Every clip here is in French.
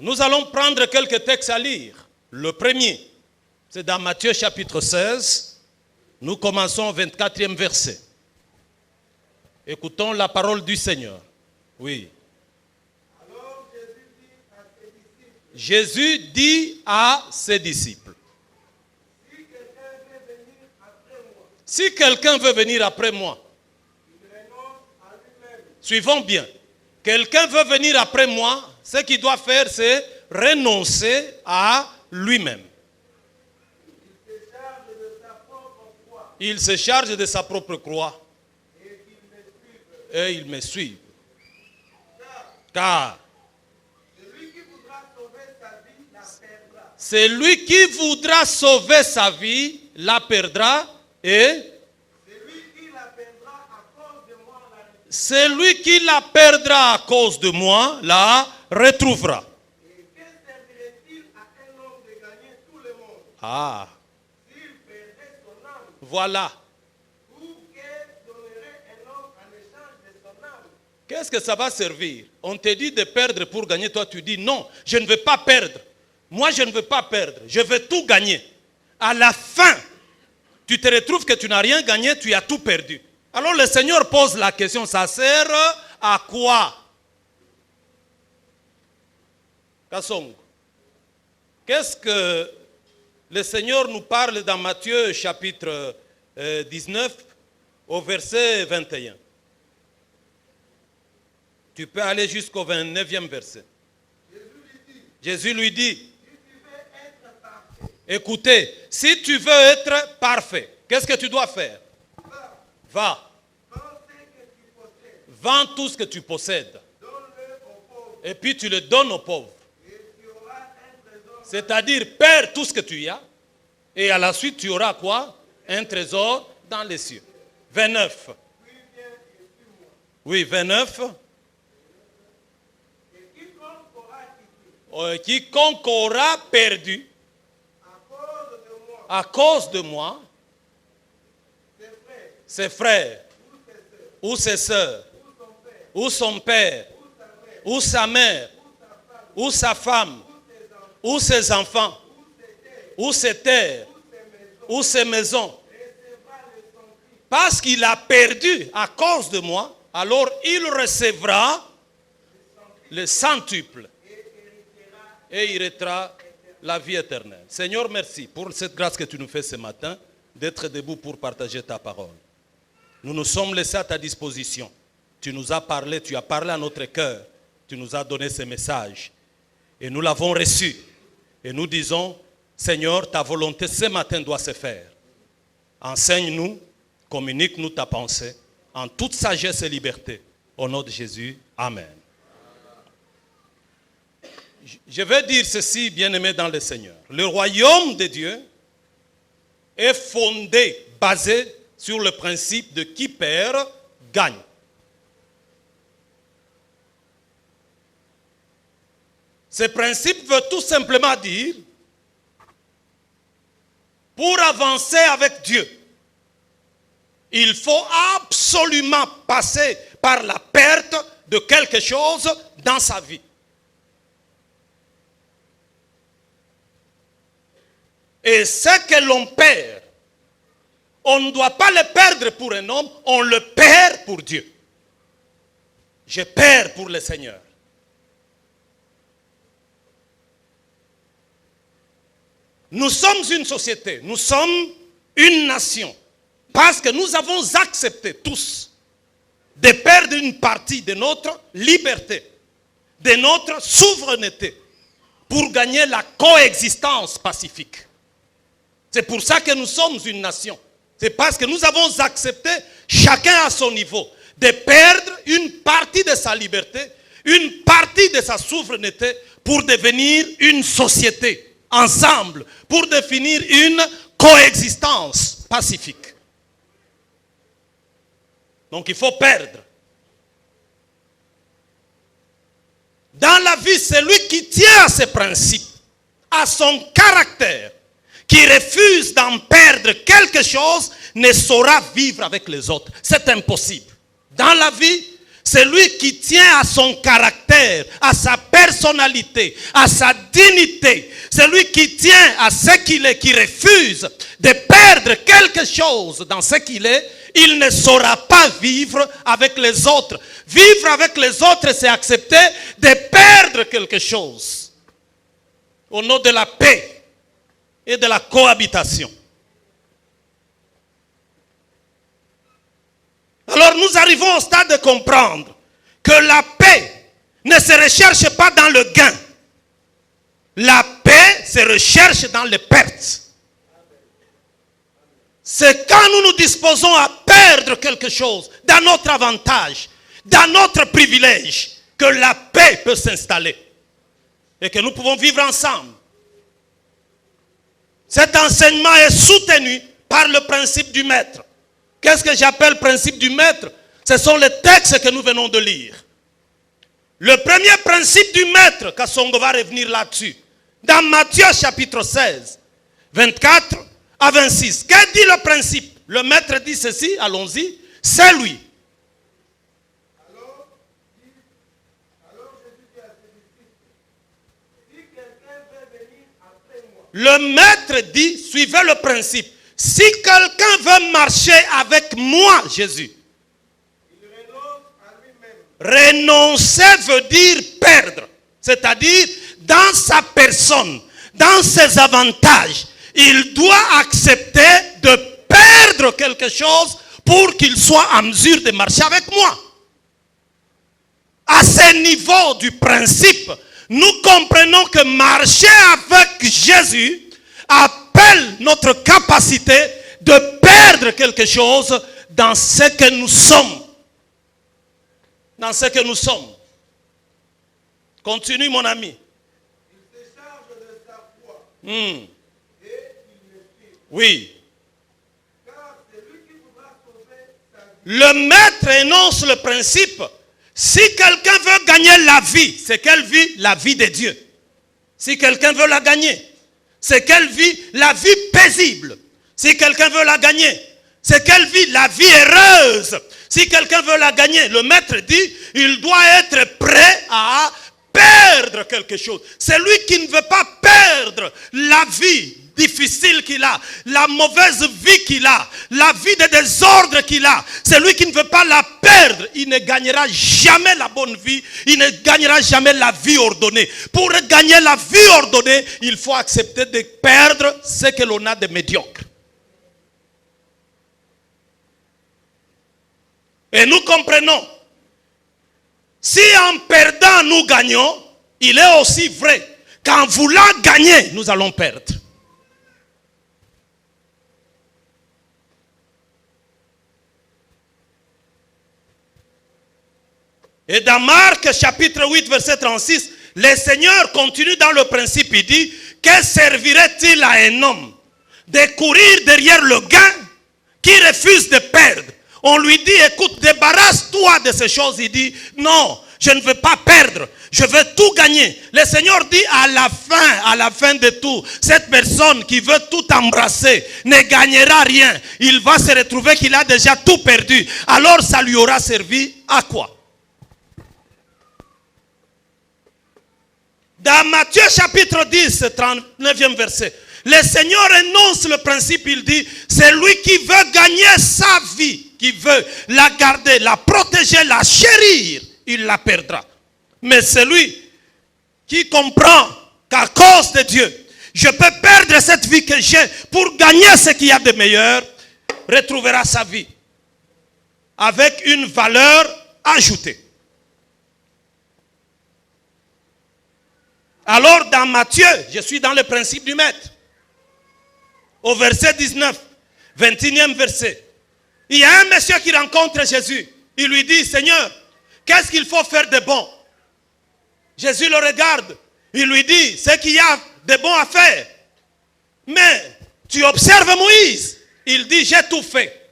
Nous allons prendre quelques textes à lire. Le premier, c'est dans Matthieu chapitre 16. Nous commençons au 24e verset. Écoutons la parole du Seigneur. Oui. Alors Jésus dit à ses disciples, si quelqu'un veut venir après moi, il renonce à lui-même. suivons bien. Quelqu'un veut venir après moi, ce qu'il doit faire, c'est renoncer à lui-même. Il se charge de sa propre croix. Il se charge de sa propre croix Et il me suit. et il me suit. Car celui qui voudra sauver sa vie la perdra. et Celui qui la perdra à cause de moi la retrouvera. celui qui la perdra à cause de moi la retrouvera. Et que servirait-il à un homme de gagner tout le monde Ah, s'il perdait son âme? voilà. Ou que donnerait un homme en échange de son âme? Qu'est-ce que ça va servir? On te dit de perdre pour gagner, toi tu dis non, je ne veux pas perdre. Moi je ne veux pas perdre, je veux tout gagner. À la fin, tu te retrouves que tu n'as rien gagné, tu as tout perdu. Alors le Seigneur pose la question, ça sert à quoi? Kassong, qu'est-ce que le Seigneur nous parle dans Matthieu chapitre 19 au verset 21? Tu peux aller jusqu'au 29e verset. Jésus lui dit, écoutez, si tu veux être parfait, qu'est-ce que tu dois faire? Va. Vends tout ce que tu possèdes. Et puis tu le donnes aux pauvres. C'est-à-dire, perds tout ce que tu as. Et à la suite, tu auras quoi? Un trésor dans les cieux. 29. Oui, 29. Quiconque aura perdu à cause de moi, ses frères, ou ses sœurs, ou son père, ou sa mère, ou sa femme, ou ses enfants, ou ses terres, ou ses maisons, parce qu'il a perdu à cause de moi, alors il recevra le centuple et il héritera la vie éternelle. Seigneur, merci pour cette grâce que tu nous fais ce matin, d'être debout pour partager ta parole. Nous nous sommes laissés à ta disposition. Tu nous as parlé, tu as parlé à notre cœur. Tu nous as donné ce message. Et nous l'avons reçu. Et nous disons, Seigneur, ta volonté ce matin doit se faire. Enseigne-nous, communique-nous ta pensée, en toute sagesse et liberté. Au nom de Jésus, Amen. Je vais dire ceci, bien-aimé dans le Seigneur. Le royaume de Dieu est fondé, basé sur le principe de qui perd, gagne. Ce principe veut tout simplement dire, pour avancer avec Dieu, il faut absolument passer par la perte de quelque chose dans sa vie. Et ce que l'on perd, on ne doit pas le perdre pour un homme, on le perd pour Dieu. Je perds pour le Seigneur. Nous sommes une société, nous sommes une nation, parce que nous avons accepté tous de perdre une partie de notre liberté, de notre souveraineté, pour gagner la coexistence pacifique. C'est pour ça que nous sommes une nation. C'est parce que nous avons accepté, chacun à son niveau, de perdre une partie de sa liberté, une partie de sa souveraineté pour devenir une société, ensemble, pour définir une coexistence pacifique. Donc il faut perdre. Dans la vie, celui qui tient à ses principes, à son caractère, qui refuse d'en perdre quelque chose, ne saura vivre avec les autres. C'est impossible. Dans la vie, Celui qui tient à son caractère, à sa personnalité, à sa dignité. Celui qui tient à ce qu'il est, qui refuse de perdre quelque chose dans ce qu'il est, il ne saura pas vivre avec les autres. Vivre avec les autres, c'est accepter de perdre quelque chose au nom de la paix et de la cohabitation. Alors nous arrivons au stade de comprendre que la paix ne se recherche pas dans le gain. La paix se recherche dans les pertes. C'est quand nous nous disposons à perdre quelque chose dans notre avantage, dans notre privilège, que la paix peut s'installer et que nous pouvons vivre ensemble. Cet enseignement est soutenu par le principe du maître. Qu'est-ce que j'appelle principe du maître? Ce sont les textes que nous venons de lire. Le premier principe du maître, Kassongo va revenir là-dessus, dans Matthieu chapitre 16, 24 à 26. Qu'est-ce dit le principe? Le maître dit ceci, allons-y, c'est lui. Alors Jésus dit à ses disciples, si quelqu'un veut venir après moi, Le maître dit, suivez le principe. Si quelqu'un veut marcher avec moi, Jésus, il renonce à lui-même. renoncer veut dire perdre. C'est-à-dire, dans sa personne, dans ses avantages, il doit accepter de perdre quelque chose pour qu'il soit en mesure de marcher avec moi. À ce niveau du principe, nous comprenons que marcher avec Jésus appelle notre capacité de perdre quelque chose dans ce que nous sommes. Dans ce que nous sommes. Continue, mon ami. Il se charge de sa foi Hmm. et il me suit. Oui. Car c'est lui qui voudra sauver sa vie. Le maître énonce le principe. Si quelqu'un veut gagner la vie, c'est quelle vie? La vie de Dieu. Si quelqu'un veut la gagner, c'est quelle vie? La vie paisible. Si quelqu'un veut la gagner, c'est quelle vie? La vie heureuse. Si quelqu'un veut la gagner, le maître dit, il doit être prêt à perdre quelque chose. C'est lui qui ne veut pas perdre la vie difficile qu'il a, la mauvaise vie qu'il a, la vie de désordre qu'il a. C'est lui qui ne veut pas la perdre. Il ne gagnera jamais la bonne vie. Il ne gagnera jamais la vie ordonnée. Pour gagner la vie ordonnée, il faut accepter de perdre ce que l'on a de médiocre. Et nous comprenons, si en perdant nous gagnons, il est aussi vrai qu'en voulant gagner, nous allons perdre. Et dans Marc chapitre 8 verset 36, le Seigneur continue dans le principe, il dit, que servirait-il à un homme de courir derrière le gain qui refuse de perdre? On lui dit, écoute, débarrasse-toi de ces choses. Il dit, non, je ne veux pas perdre, je veux tout gagner. Le Seigneur dit, à la fin de tout, cette personne qui veut tout embrasser ne gagnera rien. Il va se retrouver qu'il a déjà tout perdu. Alors ça lui aura servi à quoi? Dans Matthieu chapitre 10, 39e verset, le Seigneur énonce le principe, il dit, c'est lui qui veut gagner sa vie, qui veut la garder, la protéger, la chérir, il la perdra. Mais celui qui comprend qu'à cause de Dieu, je peux perdre cette vie que j'ai pour gagner ce qu'il y a de meilleur, retrouvera sa vie avec une valeur ajoutée. Alors dans Matthieu, je suis dans le principe du maître. Au verset 19, 21e verset. Il y a un monsieur qui rencontre Jésus. Il lui dit, Seigneur, qu'est-ce qu'il faut faire de bon? Jésus le regarde. Il lui dit, ce qu'il y a de bon à faire. Mais tu observes Moïse. Il dit, j'ai tout fait.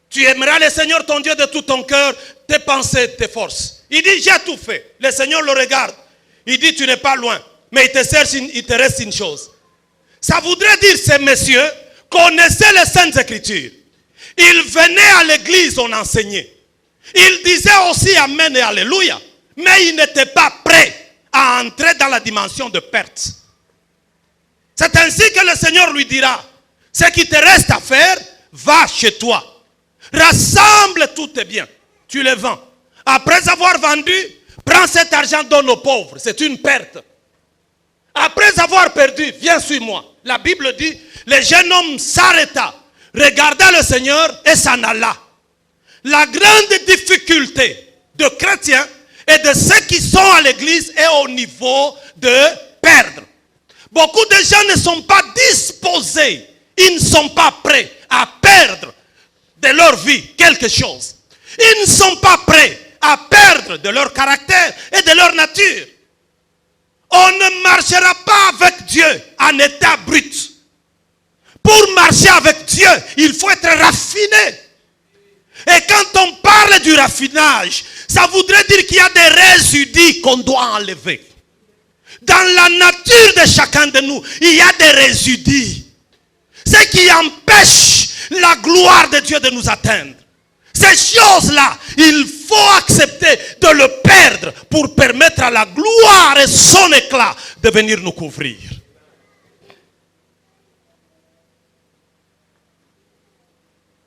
Tu aimeras le Seigneur ton Dieu de tout ton cœur, tes pensées, tes forces. Il dit, j'ai tout fait. Le Seigneur le regarde. Il dit, tu n'es pas loin. Mais il te reste une chose. Ça voudrait dire, ces messieurs connaissaient les Saintes Écritures. Ils venaient à l'église, on enseignait. Il disait aussi Amen et Alléluia. Mais il n'était pas prêt à entrer dans la dimension de perte. C'est ainsi que le Seigneur lui dira, ce qui te reste à faire, va chez toi. Rassemble tous tes biens. Tu les vends. Après avoir vendu, prends cet argent, donne aux pauvres. C'est une perte. Après avoir perdu, viens suis-moi. La Bible dit, le jeune homme s'arrêta, regarda le Seigneur et s'en alla. La grande difficulté de chrétiens et de ceux qui sont à l'église est au niveau de perdre. Beaucoup de gens ne sont pas disposés, ils ne sont pas prêts à perdre de leur vie quelque chose. Ils ne sont pas prêts à perdre de leur caractère et de leur nature. On ne marchera pas avec Dieu en état brut. Pour marcher avec Dieu, il faut être raffiné. Et quand on parle du raffinage, ça voudrait dire qu'il y a des résidus qu'on doit enlever. Dans la nature de chacun de nous, il y a des résidus. Ce qui empêche la gloire de Dieu de nous atteindre. Ces choses-là, il faut accepter de le perdre pour permettre à la gloire et son éclat de venir nous couvrir.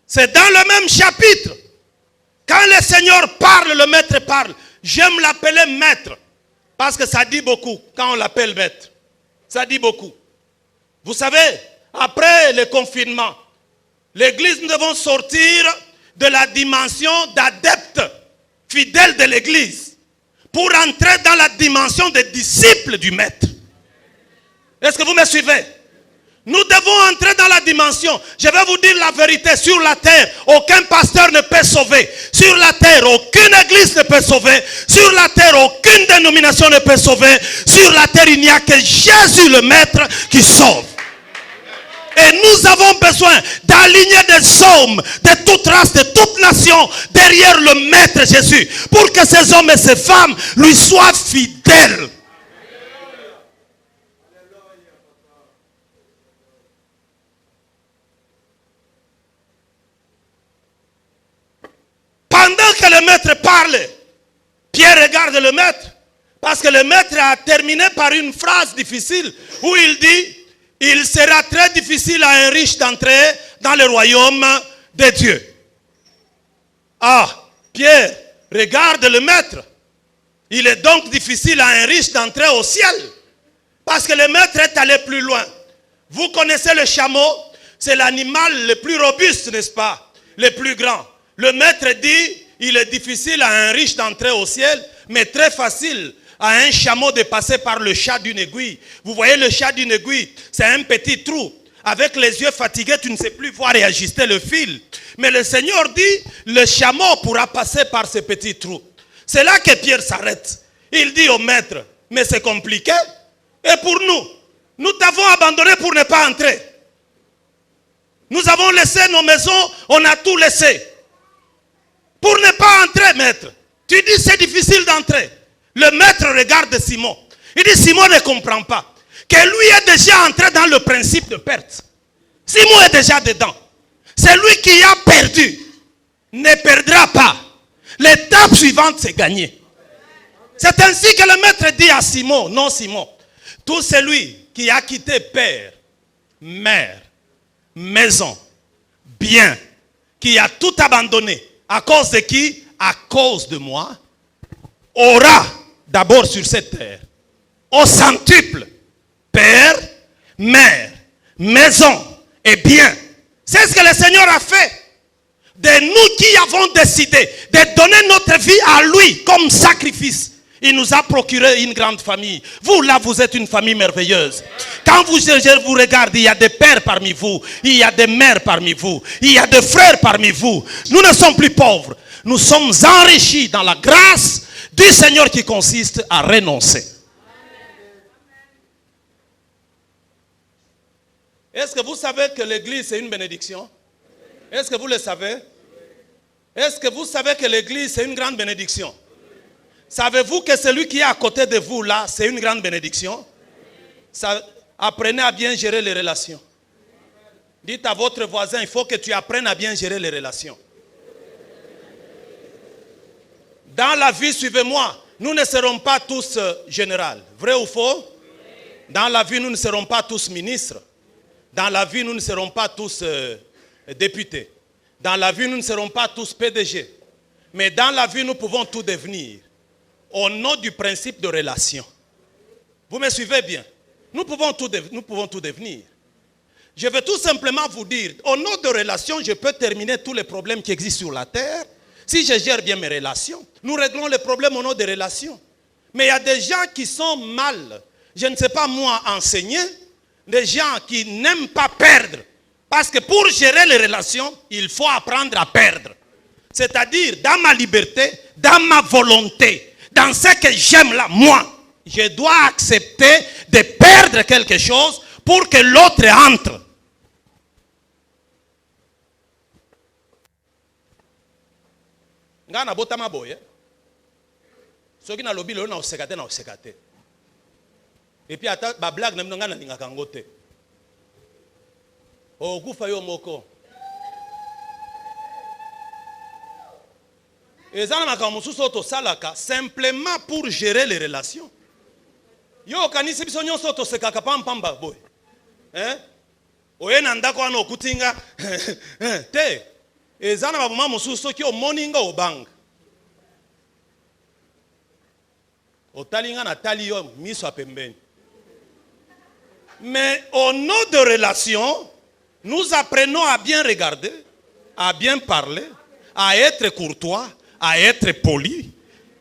C'est dans le même chapitre. Quand le Seigneur parle, le maître parle. J'aime l'appeler maître. Parce que ça dit beaucoup quand on l'appelle maître. Ça dit beaucoup. Vous savez, après le confinement, l'église, nous devons sortir de la dimension d'adeptes fidèles de l'église pour entrer dans la dimension des disciples du maître. Est-ce que vous me suivez? Nous devons entrer dans la dimension. Je vais vous dire la vérité. Sur la terre, aucun pasteur ne peut sauver. Sur la terre, aucune église ne peut sauver. Sur la terre, aucune dénomination ne peut sauver. Sur la terre, il n'y a que Jésus le Maître qui sauve. Et nous avons besoin d'aligner des hommes de toute race, de toute nation derrière le Maître Jésus. Pour que ces hommes et ces femmes lui soient fidèles. Pendant que le maître parle, Pierre regarde le maître, parce que le maître a terminé par une phrase difficile où il dit, il sera très difficile à un riche d'entrer dans le royaume de Dieu. Ah, Pierre regarde le maître. Il est donc difficile à un riche d'entrer au ciel, parce que le maître est allé plus loin. Vous connaissez le chameau, c'est l'animal le plus robuste, n'est-ce pas? Le plus grand. Le maître dit, il est difficile à un riche d'entrer au ciel, mais très facile à un chameau de passer par le chat d'une aiguille. Vous voyez le chat d'une aiguille, c'est un petit trou. Avec les yeux fatigués, tu ne sais plus voir et ajuster le fil. Mais le Seigneur dit, le chameau pourra passer par ce petit trou. C'est là que Pierre s'arrête. Il dit au maître, mais c'est compliqué. Et pour nous, nous t'avons abandonné pour ne pas entrer. Nous avons laissé nos maisons, on a tout laissé. Pour ne pas entrer, maître. Tu dis c'est difficile d'entrer. Le maître regarde Simon. Il dit Simon ne comprend pas. Que lui est déjà entré dans le principe de perte. Simon est déjà dedans. C'est lui qui a perdu. Ne perdra pas. L'étape suivante, c'est gagner. C'est ainsi que le maître dit à Simon, non Simon, tout celui qui a quitté père, mère, maison, bien, qui a tout abandonné, à cause de qui? À cause de moi, aura d'abord sur cette terre, au centuple, père, mère, maison et bien. C'est ce que le Seigneur a fait. De nous qui avons décidé de donner notre vie à lui comme sacrifice. Il nous a procuré une grande famille. Vous là, vous êtes une famille merveilleuse. Quand je vous regarde, il y a des pères parmi vous. Il y a des mères parmi vous. Il y a des frères parmi vous. Nous ne sommes plus pauvres. Nous sommes enrichis dans la grâce du Seigneur qui consiste à renoncer. Est-ce que vous savez que l'église c'est une bénédiction? Est-ce que vous le savez? Est-ce que vous savez que l'église c'est une grande bénédiction? Savez-vous que celui qui est à côté de vous là, c'est une grande bénédiction? Apprenez à bien gérer les relations. Dites à votre voisin, il faut que tu apprennes à bien gérer les relations. Dans la vie, suivez-moi, nous ne serons pas tous généraux. Vrai ou faux? Dans la vie, nous ne serons pas tous ministres. Dans la vie, nous ne serons pas tous députés. Dans la vie, nous ne serons pas tous PDG. Mais dans la vie, nous pouvons tout devenir. Au nom du principe de relation. Vous me suivez bien? Nous pouvons tout devenir. Je vais tout simplement vous dire, au nom de relations, je peux terminer tous les problèmes qui existent sur la terre. Si je gère bien mes relations, nous réglons les problèmes au nom des relations. Mais il y a des gens qui sont mal, je ne sais pas moi, enseignés, des gens qui n'aiment pas perdre. Parce que pour gérer les relations, il faut apprendre à perdre. C'est-à-dire, dans ma liberté, dans ma volonté, dans ce que j'aime là, moi, je dois accepter de perdre quelque chose pour que l'autre entre. Nga na botama boye. Soki na lobi lelo na osekate na osekate. Et puis ata ba blague na nga na lingaka ngote. O kufa yo moko. Ezana makambo mususu to salaka simplement pour gérer les relations. Yo kanisi biso nyonso to sekaka pamba boy. Oye na ndako wana okutinga te. Ezana ba mama mususu ki o moninga obanga. Otalinga na tali yo miso apembeni. Mais au nom de relations, nous apprenons à bien regarder, à bien parler, à être courtois, à être poli,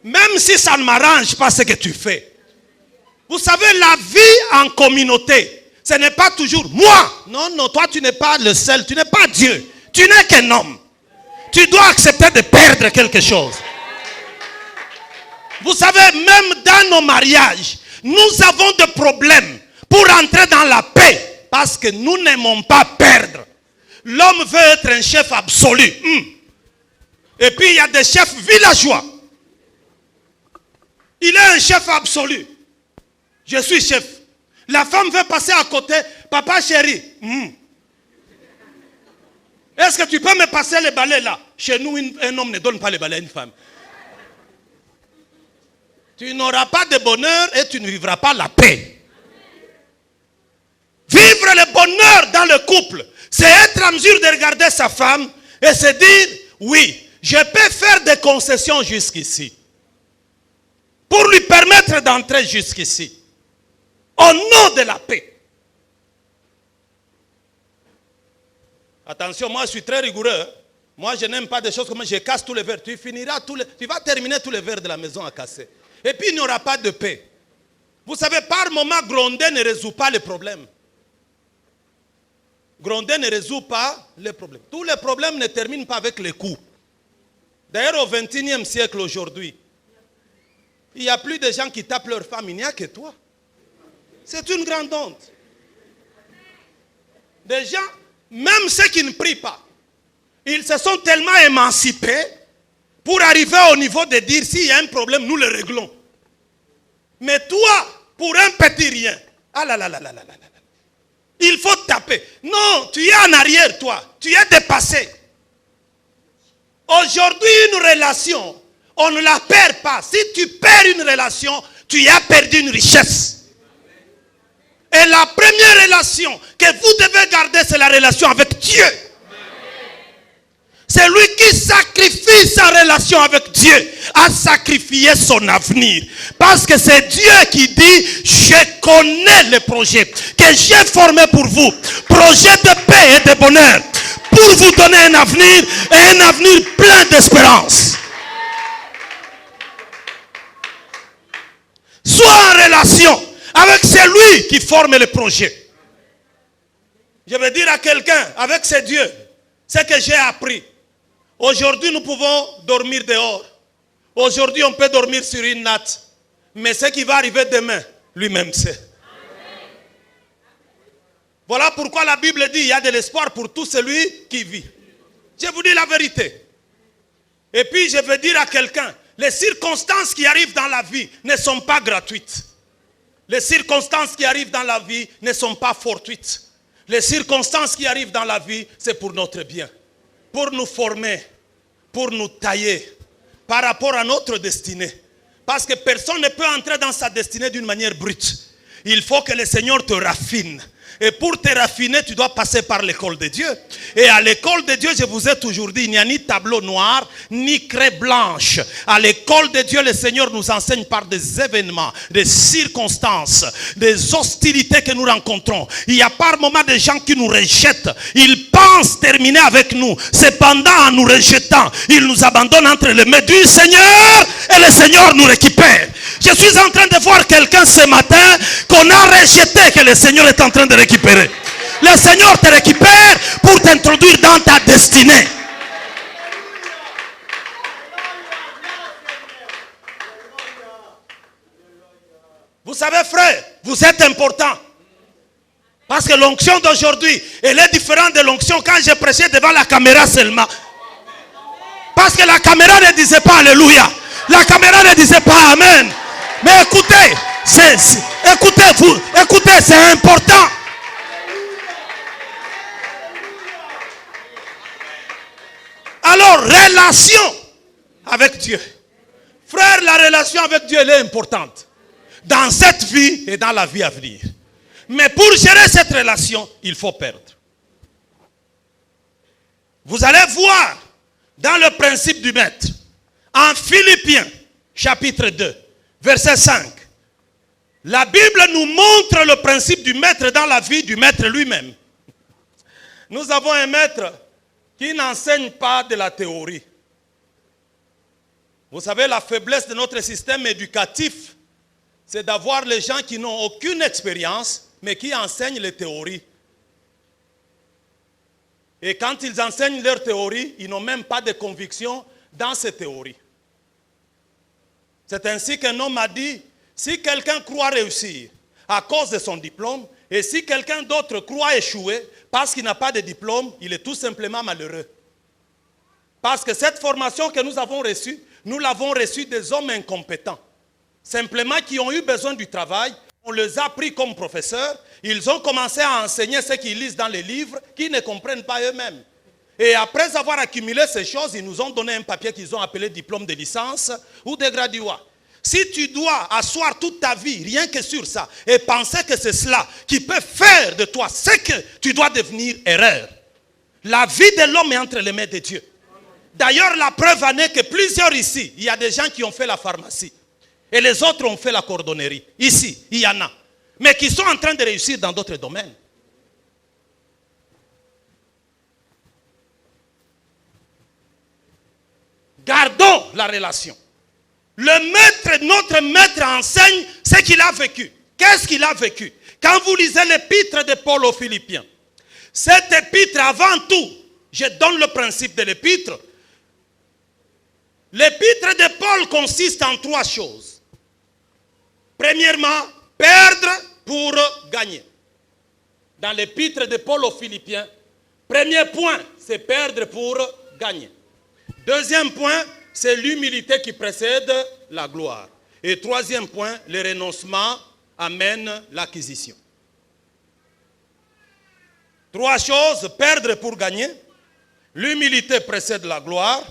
même si ça ne m'arrange pas ce que tu fais. Vous savez, la vie en communauté, ce n'est pas toujours moi. Non, non, toi tu n'es pas le seul, tu n'es pas Dieu, tu n'es qu'un homme. Tu dois accepter de perdre quelque chose. Vous savez, même dans nos mariages, nous avons des problèmes pour entrer dans la paix parce que nous n'aimons pas perdre. L'homme veut être un chef absolu. Et puis il y a des chefs villageois. Il est un chef absolu. Je suis chef. La femme veut passer à côté. Papa chéri. Est-ce que tu peux me passer les balais là? Chez nous, un homme ne donne pas les balais à une femme. Tu n'auras pas de bonheur et tu ne vivras pas la paix. Vivre le bonheur dans le couple, c'est être en mesure de regarder sa femme et se dire, oui, je peux faire des concessions jusqu'ici. Pour lui permettre d'entrer jusqu'ici. Au nom de la paix. Attention, moi je suis très rigoureux. Moi je n'aime pas des choses comme je casse tous les verres. Tu vas terminer tous les verres de la maison à casser. Et puis il n'y aura pas de paix. Vous savez, par moment, gronder ne résout pas les problèmes. Gronder ne résout pas les problèmes. Tous les problèmes ne terminent pas avec les coups. D'ailleurs, au XXIe siècle aujourd'hui, il n'y a plus de gens qui tapent leur femme, il n'y a que toi. C'est une grande honte. Des gens, même ceux qui ne prient pas, ils se sont tellement émancipés pour arriver au niveau de dire s'il y a un problème, nous le réglons. Mais toi, pour un petit rien, ah là là là là là là, il faut taper. Non, tu es en arrière toi, tu es dépassé. Aujourd'hui, une relation, on ne la perd pas. Si tu perds une relation, tu as perdu une richesse. Et la première relation que vous devez garder, c'est la relation avec Dieu. C'est lui qui sacrifie sa relation avec Dieu, a sacrifié son avenir. Parce que c'est Dieu qui dit, je connais le projet que j'ai formé pour vous. Projet de paix et de bonheur. Pour vous donner un avenir et un avenir plein d'espérance. Sois en relation avec celui qui forme le projet. Je vais dire à quelqu'un, avec ce Dieu, ce que j'ai appris. Aujourd'hui, nous pouvons dormir dehors. Aujourd'hui, on peut dormir sur une natte. Mais ce qui va arriver demain, lui-même sait. Voilà pourquoi la Bible dit, il y a de l'espoir pour tout celui qui vit. Je vous dis la vérité. Et puis, je veux dire à quelqu'un, les circonstances qui arrivent dans la vie ne sont pas gratuites. Les circonstances qui arrivent dans la vie ne sont pas fortuites. Les circonstances qui arrivent dans la vie, c'est pour notre bien. Pour nous former, pour nous tailler. par rapport à notre destinée. Parce que personne ne peut entrer dans sa destinée d'une manière brute. Il faut que le Seigneur te raffine. Et pour te raffiner, tu dois passer par l'école de Dieu. Et à l'école de Dieu, je vous ai toujours dit, il n'y a ni tableau noir, ni craie blanche. À l'école de Dieu, le Seigneur nous enseigne par des événements, des circonstances, des hostilités que nous rencontrons. Il y a par moments des gens qui nous rejettent. Ils pensent terminer avec nous. Cependant, en nous rejetant, ils nous abandonnent entre les mains du Seigneur et le Seigneur nous récupère. Je suis en train de voir quelqu'un ce matin qu'on a rejeté, que le Seigneur est en train de récupérer. Le Seigneur te récupère pour t'introduire dans ta destinée. Vous savez, frère, vous êtes important. Parce que l'onction d'aujourd'hui, elle est différente de l'onction quand j'ai prêché devant la caméra seulement. Parce que la caméra ne disait pas Alléluia. La caméra ne disait pas Amen. Mais écoutez, écoutez, c'est important. Alors, relation avec Dieu. Frère, la relation avec Dieu, elle est importante. Dans cette vie et dans la vie à venir. Mais pour gérer cette relation, il faut perdre. Vous allez voir dans le principe du maître, en Philippiens, chapitre 2, verset 5. La Bible nous montre le principe du maître dans la vie du maître lui-même. Nous avons un maître qui n'enseigne pas de la théorie. Vous savez, la faiblesse de notre système éducatif, c'est d'avoir les gens qui n'ont aucune expérience, mais qui enseignent les théories. Et quand ils enseignent leurs théories, ils n'ont même pas de conviction dans ces théories. C'est ainsi qu'un homme a dit, si quelqu'un croit réussir à cause de son diplôme, et si quelqu'un d'autre croit échouer parce qu'il n'a pas de diplôme, il est tout simplement malheureux. Parce que cette formation que nous avons reçue, nous l'avons reçue des hommes incompétents. Simplement qui ont eu besoin du travail, on les a pris comme professeurs, ils ont commencé à enseigner ce qu'ils lisent dans les livres, qu'ils ne comprennent pas eux-mêmes. Et après avoir accumulé ces choses, ils nous ont donné un papier qu'ils ont appelé diplôme de licence ou de graduat. Si tu dois asseoir toute ta vie rien que sur ça et penser que c'est cela qui peut faire de toi ce que tu dois devenir, erreur. La vie de l'homme est entre les mains de Dieu. D'ailleurs, la preuve en est que plusieurs ici, il y a des gens qui ont fait la pharmacie. Et les autres ont fait la cordonnerie. Ici, il y en a. Mais qui sont en train de réussir dans d'autres domaines. Gardons la relation. Le maître, notre maître enseigne ce qu'il a vécu. Qu'est-ce qu'il a vécu? Quand vous lisez l'épître de Paul aux Philippiens, cette épître, avant tout, je donne le principe de l'épître. L'épître de Paul consiste en 3 choses. Premièrement, perdre pour gagner. Dans l'épître de Paul aux Philippiens, premier point, c'est perdre pour gagner. Deuxième point, c'est l'humilité qui précède la gloire. Et troisième point, le renoncement amène l'acquisition. 3 choses, perdre pour gagner, l'humilité précède la gloire,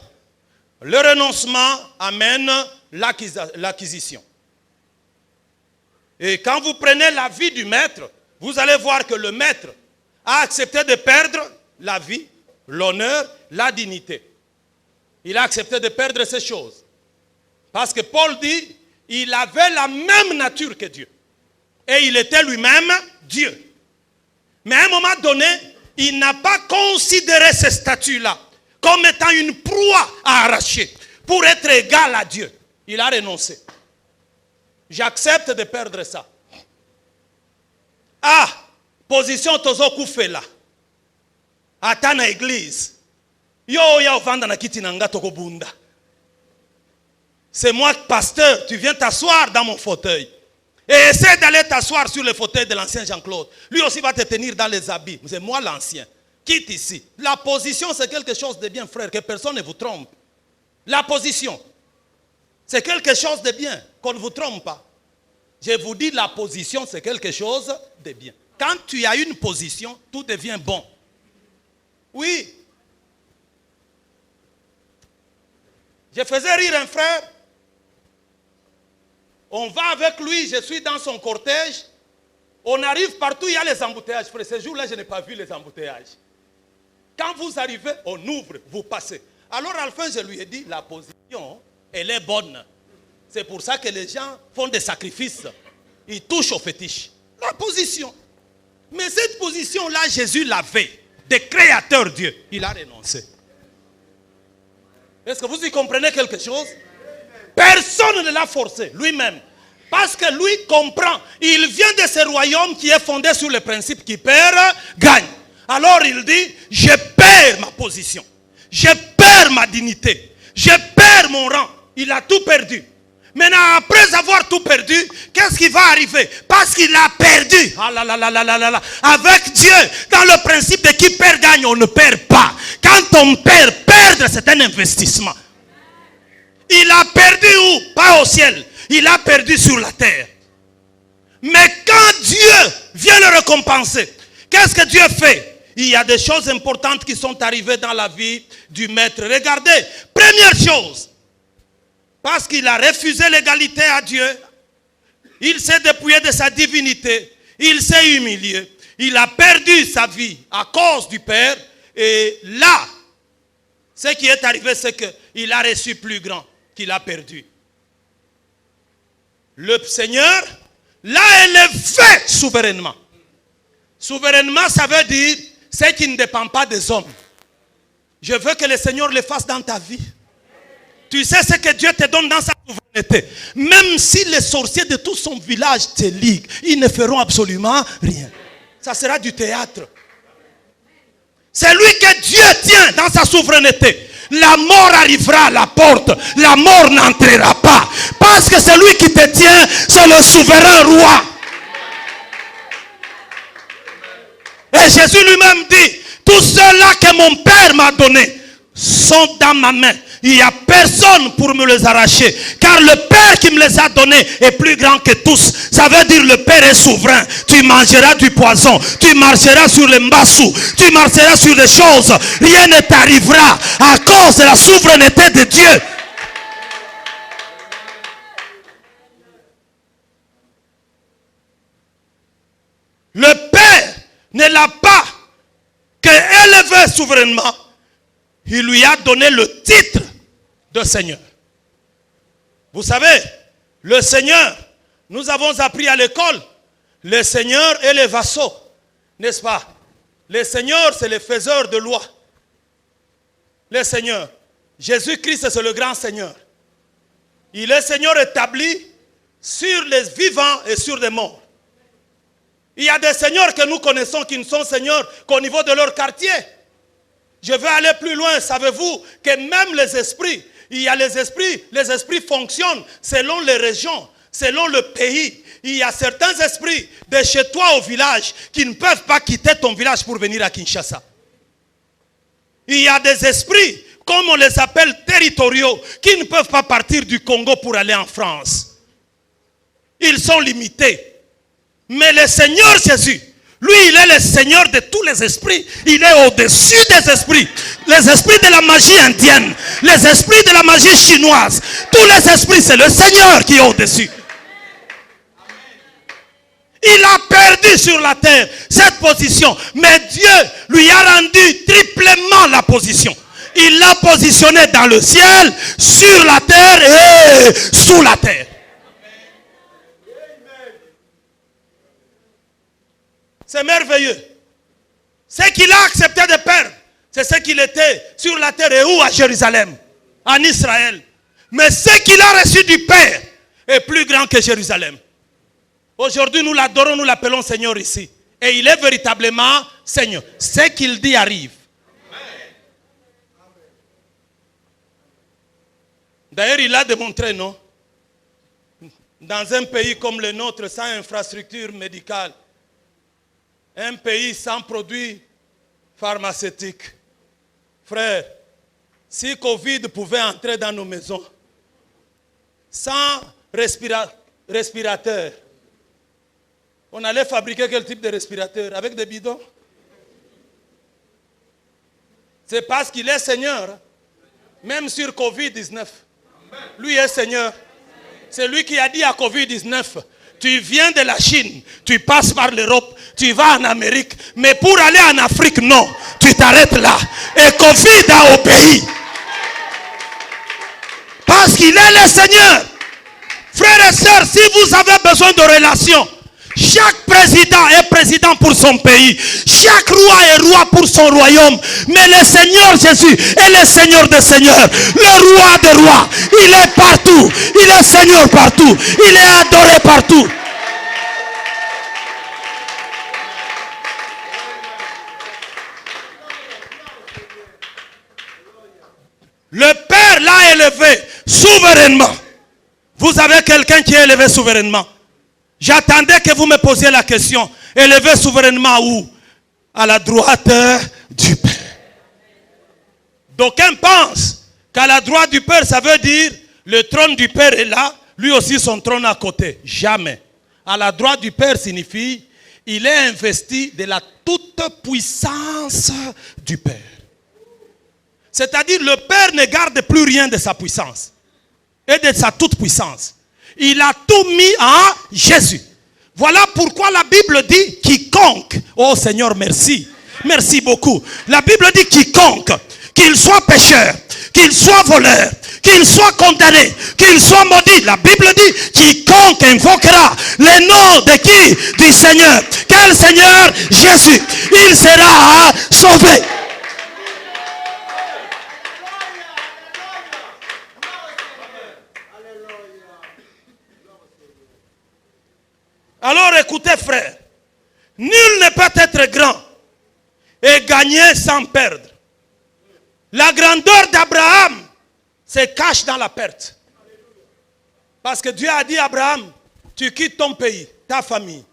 le renoncement amène l'acquisition. Et quand vous prenez la vie du maître, vous allez voir que le maître a accepté de perdre la vie, l'honneur, la dignité. Il a accepté de perdre ces choses. Parce que Paul dit, il avait la même nature que Dieu. Et il était lui-même Dieu. Mais à un moment donné, il n'a pas considéré ce statut-là comme étant une proie à arracher pour être égal à Dieu. Il a renoncé. J'accepte de perdre ça. Ah, position tozo kufela. Atana église. Yo ya ovanda na kiti nanga toko bunda. C'est moi pasteur, tu viens t'asseoir dans mon fauteuil. Et essaie d'aller t'asseoir sur le fauteuil de l'ancien Jean-Claude. Lui aussi va te tenir dans les habits. C'est moi l'ancien. Quitte ici. La position, c'est quelque chose de bien, frère, que personne ne vous trompe. La position, c'est quelque chose de bien, qu'on ne vous trompe pas. Je vous dis, la position, c'est quelque chose de bien. Quand tu as une position, tout devient bon. Oui. Je faisais rire un frère. On va avec lui, je suis dans son cortège. On arrive partout, il y a les embouteillages. Frère, ce jour-là, je n'ai pas vu les embouteillages. Quand vous arrivez, on ouvre, vous passez. Alors à la fin, je lui ai dit, la position, elle est bonne. C'est pour ça que les gens font des sacrifices. Ils touchent au fétiche. La position. Mais cette position-là, Jésus l'avait. De créateur Dieu. Il a renoncé. Est-ce que vous y comprenez quelque chose? Personne ne l'a forcé, lui-même. Parce que lui comprend. Il vient de ce royaume qui est fondé sur le principe qui perd, gagne. Alors il dit, je perds ma position. Je perds ma dignité. Je perds mon rang. Il a tout perdu. Maintenant, après avoir tout perdu, qu'est-ce qui va arriver? Parce qu'il a perdu. Ah là là là là là là là. Avec Dieu, dans le principe de qui perd gagne, on ne perd pas. Quand on perd, perdre c'est un investissement. Il a perdu où? Pas au ciel. Il a perdu sur la terre. Mais quand Dieu vient le récompenser, qu'est-ce que Dieu fait? Il y a des choses importantes qui sont arrivées dans la vie du maître. Regardez, première chose. Parce qu'il a refusé l'égalité à Dieu, il s'est dépouillé de sa divinité, il s'est humilié, il a perdu sa vie à cause du Père. Et là, ce qui est arrivé, c'est qu'il a reçu plus grand qu'il a perdu. Le Seigneur l'a élevé souverainement. Souverainement, ça veut dire ce qui ne dépend pas des hommes. Je veux que le Seigneur le fasse dans ta vie. Tu sais ce que Dieu te donne dans sa souveraineté. Même si les sorciers de tout son village te liguent, ils ne feront absolument rien. Ça sera du théâtre. C'est lui que Dieu tient dans sa souveraineté. La mort arrivera à la porte. La mort n'entrera pas. Parce que celui qui te tient, c'est le souverain roi. Et Jésus lui-même dit, tous ceux-là que mon Père m'a donné sont dans ma main. Il n'y a personne pour me les arracher. Car le Père qui me les a donnés est plus grand que tous. Ça veut dire le Père est souverain. Tu mangeras du poison. Tu marcheras sur les mbassous. Tu marcheras sur les choses. Rien ne t'arrivera à cause de la souveraineté de Dieu. Le Père ne l'a pas qu'élevé souverainement. Il lui a donné le titre de Seigneur. Vous savez, le Seigneur, nous avons appris à l'école, le Seigneur et les vassaux, n'est-ce pas? Le Seigneur, c'est le faiseur de loi. Le Seigneur, Jésus-Christ, c'est le grand Seigneur. Il est Seigneur établi sur les vivants et sur les morts. Il y a des seigneurs que nous connaissons qui ne sont seigneurs qu'au niveau de leur quartier. Je vais aller plus loin. Savez-vous que même les esprits, il y a les esprits fonctionnent selon les régions, selon le pays. Il y a certains esprits de chez toi au village qui ne peuvent pas quitter ton village pour venir à Kinshasa. Il y a des esprits, comme on les appelle territoriaux, qui ne peuvent pas partir du Congo pour aller en France. Ils sont limités. Mais le Seigneur Jésus, lui, il est le Seigneur de tous les esprits. Il est au-dessus des esprits. Les esprits de la magie indienne, les esprits de la magie chinoise, tous les esprits, c'est le Seigneur qui est au-dessus. Il a perdu sur la terre cette position. Mais Dieu lui a rendu triplement la position. Il l'a positionné dans le ciel, sur la terre et sous la terre. C'est merveilleux. Ce qu'il a accepté de perdre, c'est ce qu'il était sur la terre et où? À Jérusalem, en Israël. Mais ce qu'il a reçu du Père est plus grand que Jérusalem. Aujourd'hui, nous l'adorons, nous l'appelons Seigneur ici. Et il est véritablement Seigneur. Ce qu'il dit arrive. D'ailleurs, il a démontré, non? Dans un pays comme le nôtre, sans infrastructure médicale, un pays sans produits pharmaceutiques. Frère, si Covid pouvait entrer dans nos maisons, sans respirateur, on allait fabriquer quel type de respirateur? Avec des bidons? C'est parce qu'il est Seigneur. Même sur Covid-19. Lui est Seigneur. C'est lui qui a dit à Covid-19, tu viens de la Chine, tu passes par l'Europe, tu vas en Amérique, mais pour aller en Afrique, non, tu t'arrêtes là. Et Covid a obéi. Parce qu'il est le Seigneur. Frères et sœurs, si vous avez besoin de relations, chaque président est président pour son pays. Chaque roi est roi pour son royaume. Mais le Seigneur Jésus est le Seigneur des seigneurs. Le roi des rois. Il est partout. Il est Seigneur partout. Il est adoré partout. Le Père l'a élevé souverainement. Vous avez quelqu'un qui est élevé souverainement. J'attendais que vous me posiez la question. Élevé souverainement où? À la droite du Père. D'aucuns pensent qu'à la droite du Père, ça veut dire le trône du Père est là, lui aussi son trône à côté. Jamais. À la droite du Père signifie il est investi de la toute puissance du Père. C'est-à-dire le Père ne garde plus rien de sa puissance et de sa toute puissance. Il a tout mis en Jésus. Voilà pourquoi la Bible dit quiconque. Oh Seigneur, merci. Merci beaucoup. La Bible dit quiconque, qu'il soit pécheur, qu'il soit voleur, qu'il soit condamné, qu'il soit maudit. La Bible dit quiconque invoquera le nom de qui? Du Seigneur. Quel Seigneur? Jésus. Il sera sauvé. Alors écoutez frère, nul ne peut être grand et gagner sans perdre. La grandeur d'Abraham se cache dans la perte. Parce que Dieu a dit à Abraham, tu quittes ton pays, ta famille.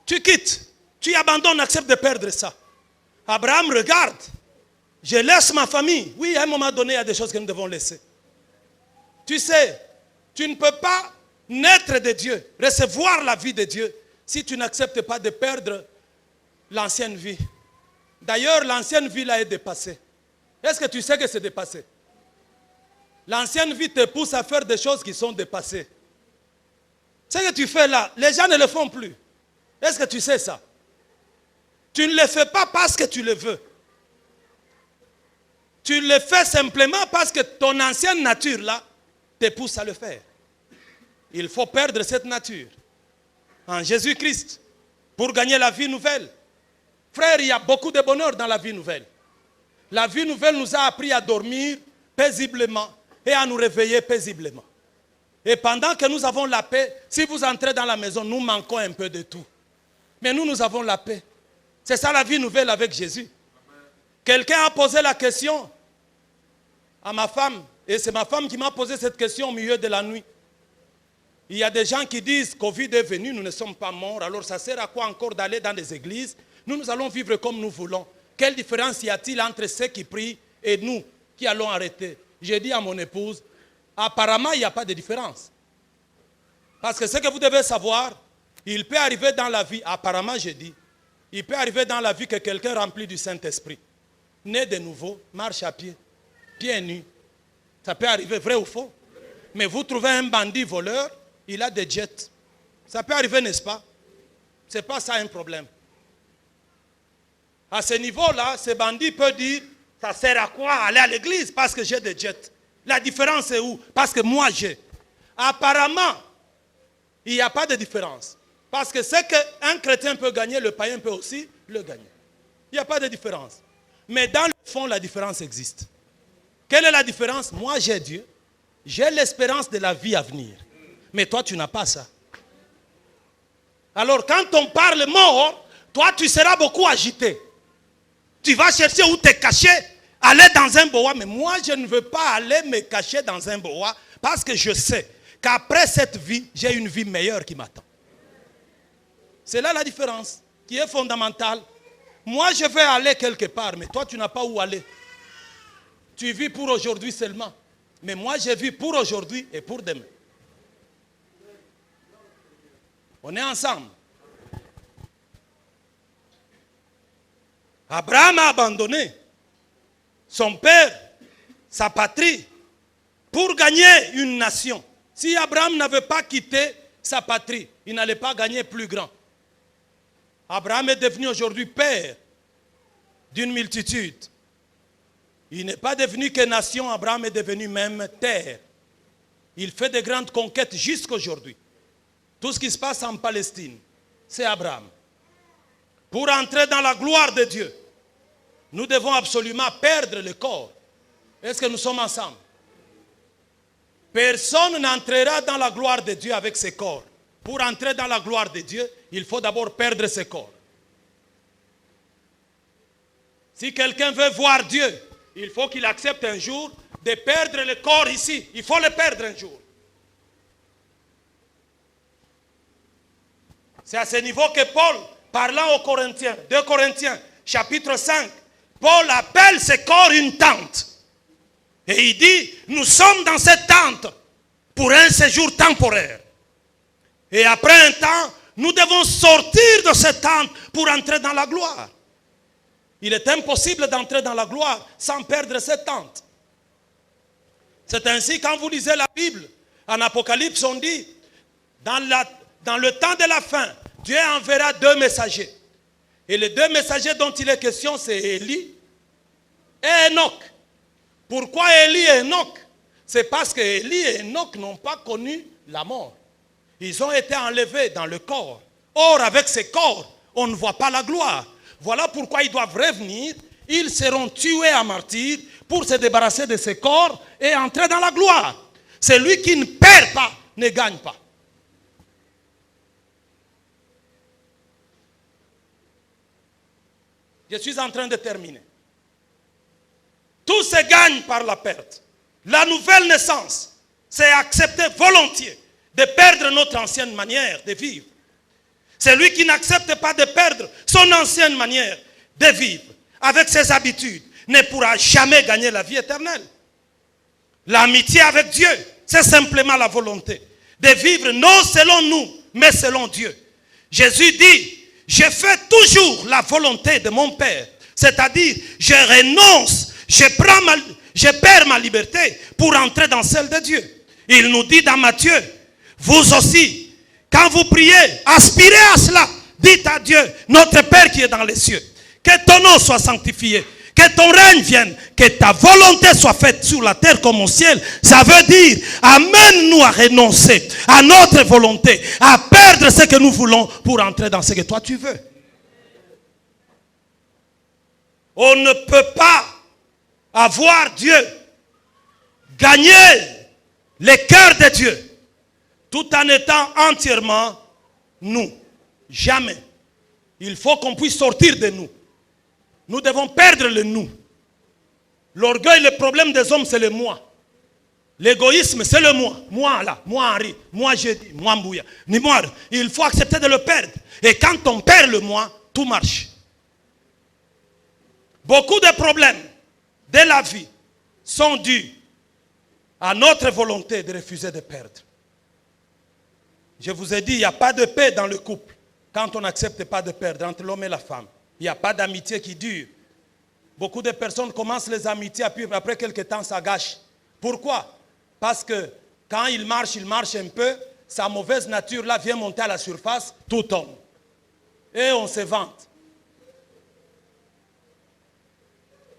Tu quittes, tu abandonnes, acceptes de perdre ça. Abraham regarde, je laisse ma famille. Oui, à un moment donné, il y a des choses que nous devons laisser. Tu sais, tu ne peux pas naître de Dieu, recevoir la vie de Dieu, si tu n'acceptes pas de perdre l'ancienne vie. D'ailleurs, l'ancienne vie là est dépassée. Est-ce que tu sais que c'est dépassé? L'ancienne vie te pousse à faire des choses qui sont dépassées. Ce que tu fais là, les gens ne le font plus. Est-ce que tu sais ça? Tu ne le fais pas parce que tu le veux. Tu le fais simplement parce que ton ancienne nature là te pousse à le faire. Il faut perdre cette nature en Jésus-Christ pour gagner la vie nouvelle. Frère, il y a beaucoup de bonheur dans la vie nouvelle. La vie nouvelle nous a appris à dormir paisiblement et à nous réveiller paisiblement. Et pendant que nous avons la paix, si vous entrez dans la maison, nous manquons un peu de tout. Mais nous avons la paix. C'est ça la vie nouvelle avec Jésus. Quelqu'un a posé la question à ma femme, et c'est ma femme qui m'a posé cette question au milieu de la nuit. Il y a des gens qui disent Covid est venu, nous ne sommes pas morts, alors ça sert à quoi encore d'aller dans les églises? Nous allons vivre comme nous voulons. Quelle différence y a-t-il entre ceux qui prient et nous qui allons arrêter? J'ai dit à mon épouse, apparemment il n'y a pas de différence. Parce que ce que vous devez savoir, il peut arriver dans la vie, apparemment j'ai dit, il peut arriver dans la vie que quelqu'un rempli du Saint-Esprit, né de nouveau, marche à pied, pieds nus. Ça peut arriver, vrai ou faux? Mais vous trouvez un bandit voleur, il a des jets. Ça peut arriver, n'est-ce pas? Ce n'est pas ça un problème. À ce niveau-là, ce bandit peut dire, ça sert à quoi aller à l'église parce que j'ai des jets. La différence est où? Parce que moi j'ai. Apparemment, il n'y a pas de différence. Parce que ce qu'un chrétien peut gagner, le païen peut aussi le gagner. Il n'y a pas de différence. Mais dans le fond, la différence existe. Quelle est la différence? Moi j'ai Dieu. J'ai l'espérance de la vie à venir. Mais toi, tu n'as pas ça. Alors, quand on parle mort, toi, tu seras beaucoup agité. Tu vas chercher où te cacher, aller dans un bois. Mais moi, je ne veux pas aller me cacher dans un bois parce que je sais qu'après cette vie, j'ai une vie meilleure qui m'attend. C'est là la différence qui est fondamentale. Moi, je vais aller quelque part, mais toi, tu n'as pas où aller. Tu vis pour aujourd'hui seulement. Mais moi, je vis pour aujourd'hui et pour demain. On est ensemble. Abraham a abandonné son père, sa patrie pour gagner une nation. Si Abraham n'avait pas quitté sa patrie, il n'allait pas gagner plus grand. Abraham est devenu aujourd'hui père d'une multitude. Il n'est pas devenu que nation, Abraham est devenu même terre. Il fait de grandes conquêtes jusqu'à aujourd'hui. Tout ce qui se passe en Palestine, c'est Abraham. Pour entrer dans la gloire de Dieu, nous devons absolument perdre le corps. Est-ce que nous sommes ensemble? Personne n'entrera dans la gloire de Dieu avec ses corps. Pour entrer dans la gloire de Dieu, il faut d'abord perdre ses corps. Si quelqu'un veut voir Dieu, il faut qu'il accepte un jour de perdre le corps ici. Il faut le perdre un jour. C'est à ce niveau que Paul, parlant aux Corinthiens, 2 Corinthiens, chapitre 5, Paul appelle ce corps une tente. Et il dit, nous sommes dans cette tente pour un séjour temporaire. Et après un temps, nous devons sortir de cette tente pour entrer dans la gloire. Il est impossible d'entrer dans la gloire sans perdre cette tente. C'est ainsi, quand vous lisez la Bible, en Apocalypse, on dit, dans le temps de la fin, Dieu enverra 2 messagers. Et les 2 messagers dont il est question, c'est Élie et Enoch. Pourquoi Élie et Enoch? C'est parce que Élie et Enoch n'ont pas connu la mort. Ils ont été enlevés dans le corps. Or, avec ces corps, on ne voit pas la gloire. Voilà pourquoi ils doivent revenir. Ils seront tués à martyrs pour se débarrasser de ces corps et entrer dans la gloire. Celui qui ne perd pas ne gagne pas. Je suis en train de terminer. Tout se gagne par la perte. La nouvelle naissance, c'est accepter volontiers de perdre notre ancienne manière de vivre. Celui qui n'accepte pas de perdre son ancienne manière de vivre avec ses habitudes ne pourra jamais gagner la vie éternelle. L'amitié avec Dieu, c'est simplement la volonté de vivre non selon nous, mais selon Dieu. Jésus dit, je fais toujours la volonté de mon Père. C'est-à-dire, je renonce, je perds ma liberté pour entrer dans celle de Dieu. Il nous dit dans Matthieu, vous aussi, quand vous priez, aspirez à cela. Dites à Dieu, notre Père qui est dans les cieux, que ton nom soit sanctifié, que ton règne vienne, que ta volonté soit faite sur la terre comme au ciel. Ça veut dire, amène-nous à renoncer à notre volonté, à perdre ce que nous voulons pour entrer dans ce que toi tu veux. On ne peut pas avoir Dieu, gagner le cœur de Dieu, tout en étant entièrement nous. Jamais. Il faut qu'on puisse sortir de nous. Nous devons perdre le nous. L'orgueil, le problème des hommes, c'est le moi. L'égoïsme, c'est le moi. Moi là, moi Henri, moi je dis, moi Mbouya. Ni moi. Il faut accepter de le perdre. Et quand on perd le moi, tout marche. Beaucoup de problèmes de la vie sont dus à notre volonté de refuser de perdre. Je vous ai dit, il n'y a pas de paix dans le couple quand on n'accepte pas de perdre entre l'homme et la femme. Il n'y a pas d'amitié qui dure. Beaucoup de personnes commencent les amitiés, puis après quelques temps, ça gâche. Pourquoi? Parce que quand il marche un peu, sa mauvaise nature là vient monter à la surface, tout tombe. Et on se vante.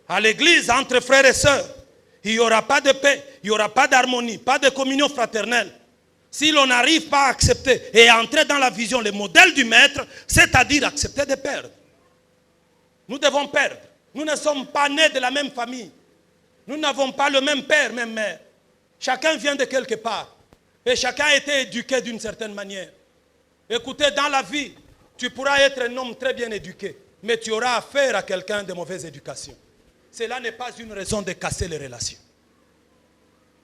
À l'église, entre frères et sœurs, il n'y aura pas de paix, il n'y aura pas d'harmonie, pas de communion fraternelle. Si l'on n'arrive pas à accepter et à entrer dans la vision, le modèle du maître, c'est-à-dire accepter de perdre. Nous devons perdre. Nous ne sommes pas nés de la même famille. Nous n'avons pas le même père, même mère. Chacun vient de quelque part. Et chacun a été éduqué d'une certaine manière. Écoutez, dans la vie, tu pourras être un homme très bien éduqué, mais tu auras affaire à quelqu'un de mauvaise éducation. Cela n'est pas une raison de casser les relations.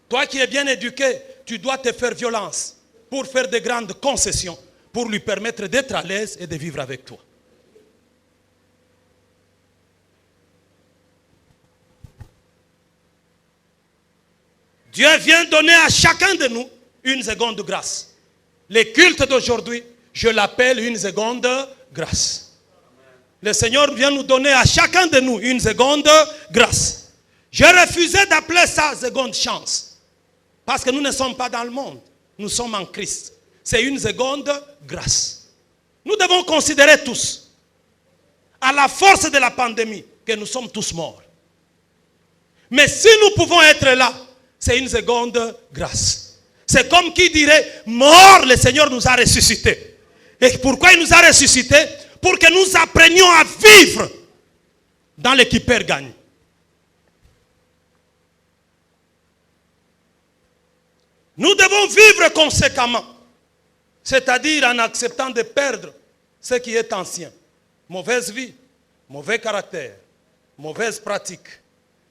Toi qui es bien éduqué, tu dois te faire violence pour faire de grandes concessions, pour lui permettre d'être à l'aise et de vivre avec toi. Dieu vient donner à chacun de nous une seconde grâce. Le culte d'aujourd'hui, je l'appelle une seconde grâce. Le Seigneur vient nous donner à chacun de nous une seconde grâce. J'ai refusé d'appeler ça seconde chance. Parce que nous ne sommes pas dans le monde. Nous sommes en Christ. C'est une seconde grâce. Nous devons considérer tous, à la force de la pandémie, que nous sommes tous morts. Mais si nous pouvons être là, c'est une seconde grâce. C'est comme qui dirait, mort, le Seigneur nous a ressuscités. Et pourquoi il nous a ressuscités? Pour que nous apprenions à vivre dans l'équipe gagne. Nous devons vivre conséquemment. C'est-à-dire en acceptant de perdre ce qui est ancien. Mauvaise vie, mauvais caractère, mauvaise pratique,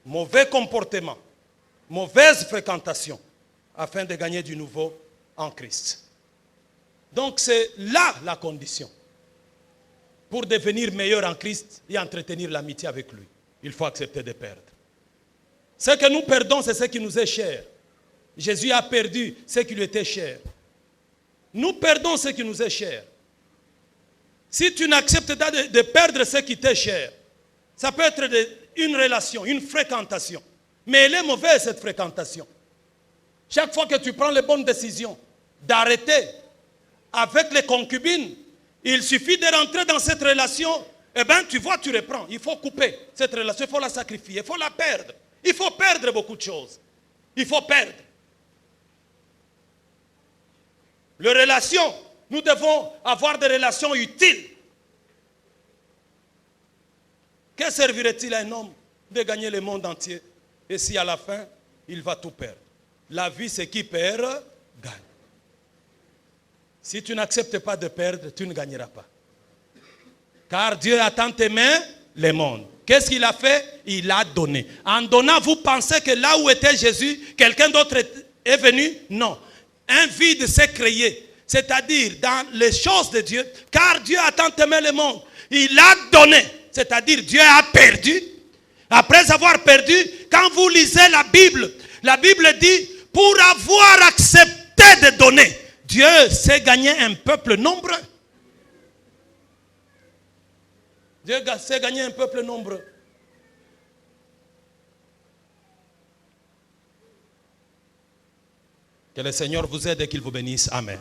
mauvais comportement, mauvaise fréquentation, afin de gagner du nouveau en Christ. Donc c'est là la condition. Pour devenir meilleur en Christ et entretenir l'amitié avec lui, il faut accepter de perdre. Ce que nous perdons, c'est ce qui nous est cher. Jésus a perdu ce qui lui était cher. Nous perdons ce qui nous est cher. Si tu n'acceptes pas de perdre ce qui t'est cher, ça peut être une relation, une fréquentation. Mais elle est mauvaise, cette fréquentation. Chaque fois que tu prends les bonnes décisions d'arrêter avec les concubines, il suffit de rentrer dans cette relation, eh bien tu vois, tu reprends. Il faut couper cette relation, il faut la sacrifier, il faut la perdre. Il faut perdre beaucoup de choses. Il faut perdre. Les relations, nous devons avoir des relations utiles. Que servirait-il à un homme de gagner le monde entier et si à la fin, il va tout perdre? La vie, c'est qui perd, gagne. Si tu n'acceptes pas de perdre, tu ne gagneras pas. Car Dieu a tant aimé le monde. Qu'est-ce qu'il a fait? Il a donné. En donnant, vous pensez que là où était Jésus, quelqu'un d'autre est venu? Non. Un vide s'est créé. C'est-à-dire dans les choses de Dieu. Car Dieu a tant aimé le monde. Il a donné. C'est-à-dire Dieu a perdu. Après avoir perdu, quand vous lisez la Bible dit, pour avoir accepté de donner, Dieu s'est gagné un peuple nombreux. Dieu s'est gagné un peuple nombreux. Que le Seigneur vous aide et qu'il vous bénisse. Amen.